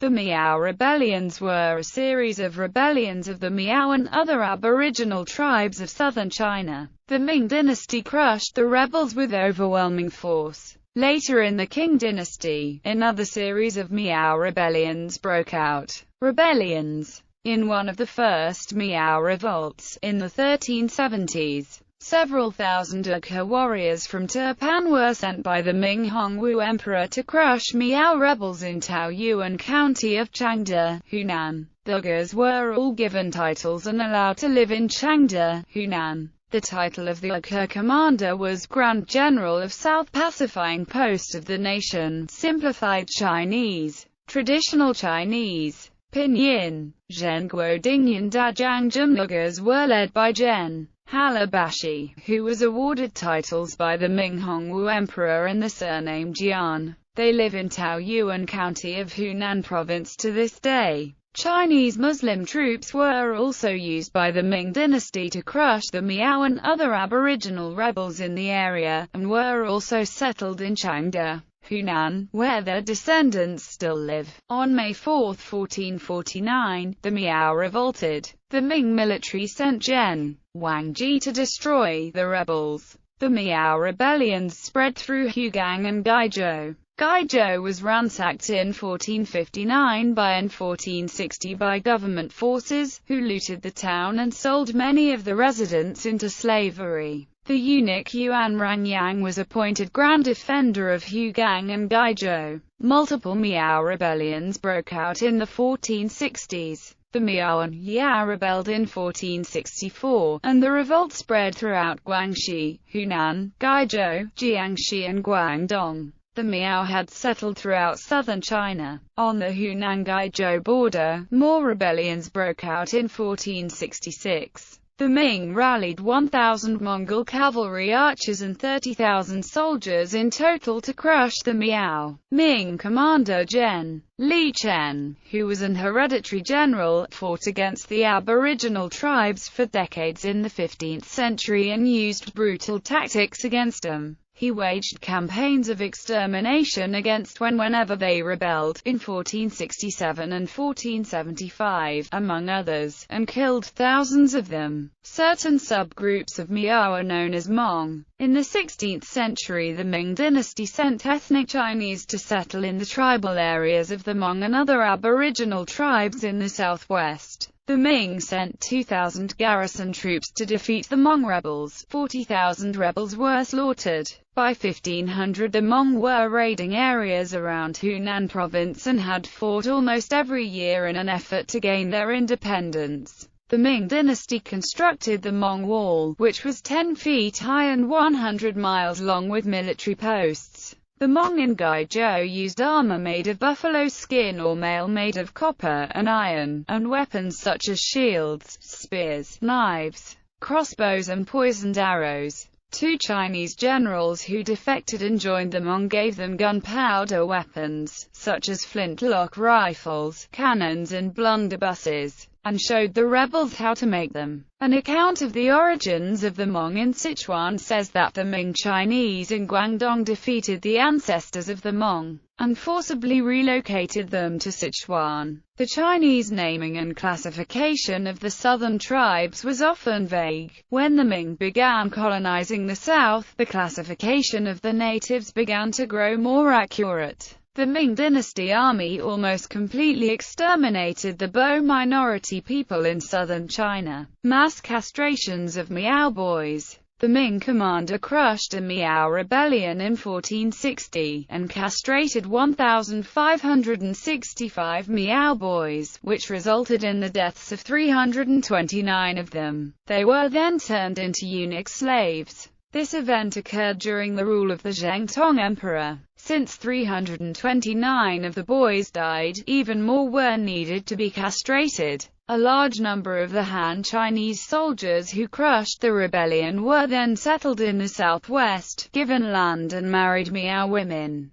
The Miao Rebellions were a series of rebellions of the Miao and other aboriginal tribes of southern China. The Ming Dynasty crushed the rebels with overwhelming force. Later in the Qing Dynasty, another series of Miao rebellions broke out. Rebellions. In one of the first Miao revolts, in the 1370s, several thousand Urkha warriors from Turpan were sent by the Ming Hongwu Emperor to crush Miao rebels in Taoyuan County of Changde, Hunan. The Urkhas were all given titles and allowed to live in Changde, Hunan. The title of the Urkha commander was Grand General of South Pacifying Post of the Nation, Simplified Chinese, Traditional Chinese, Pinyin, Zhenguo Dingyan Dajang Jumlugas were led by Gen. Halabashi, who was awarded titles by the Ming Hongwu Emperor and the surname Jian. They live in Taoyuan County of Hunan Province to this day. Chinese Muslim troops were also used by the Ming Dynasty to crush the Miao and other aboriginal rebels in the area, and were also settled in Changde, Hunan, where their descendants still live. On May 4, 1449, the Miao revolted. The Ming military sent Gen. Wang Ji to destroy the rebels. The Miao rebellions spread through Hugang and Guizhou. Guizhou was ransacked in 1459 and 1460 by government forces, who looted the town and sold many of the residents into slavery. The eunuch Yuan Rangyang was appointed Grand Defender of Hugang and Guizhou. Multiple Miao rebellions broke out in the 1460s. The Miao and Yao rebelled in 1464, and the revolt spread throughout Guangxi, Hunan, Guizhou, Jiangxi and Guangdong. The Miao had settled throughout southern China. On the Hunan-Guizhou border, more rebellions broke out in 1466. The Ming rallied 1,000 Mongol cavalry archers and 30,000 soldiers in total to crush the Miao. Ming commander Gen. Li Chen, who was an hereditary general, fought against the aboriginal tribes for decades in the 15th century and used brutal tactics against them. He waged campaigns of extermination against whenever they rebelled, in 1467 and 1475, among others, and killed thousands of them. Certain subgroups of Miao are known as Hmong. In the 16th century, the Ming Dynasty sent ethnic Chinese to settle in the tribal areas of the Hmong and other aboriginal tribes in the southwest. The Ming sent 2,000 garrison troops to defeat the Hmong rebels. 40,000 rebels were slaughtered. By 1500 the Hmong were raiding areas around Hunan province and had fought almost every year in an effort to gain their independence. The Ming Dynasty constructed the Hmong Wall, which was 10 feet high and 100 miles long with military posts. The Hmong in Guizhou used armor made of buffalo skin or mail made of copper and iron, and weapons such as shields, spears, knives, crossbows and poisoned arrows. Two Chinese generals who defected and joined the Hmong gave them gunpowder weapons, such as flintlock rifles, cannons and blunderbusses, and showed the rebels how to make them. An account of the origins of the Hmong in Sichuan says that the Ming Chinese in Guangdong defeated the ancestors of the Hmong, and forcibly relocated them to Sichuan. The Chinese naming and classification of the southern tribes was often vague. When the Ming began colonizing the south, the classification of the natives began to grow more accurate. The Ming Dynasty army almost completely exterminated the Bo minority people in southern China. Mass castrations of Miao boys. The Ming commander crushed a Miao rebellion in 1460, and castrated 1,565 Miao boys, which resulted in the deaths of 329 of them. They were then turned into eunuch slaves. This event occurred during the rule of the Zheng Tong Emperor. Since 329 of the boys died, even more were needed to be castrated. A large number of the Han Chinese soldiers who crushed the rebellion were then settled in the southwest, given land and married Miao women.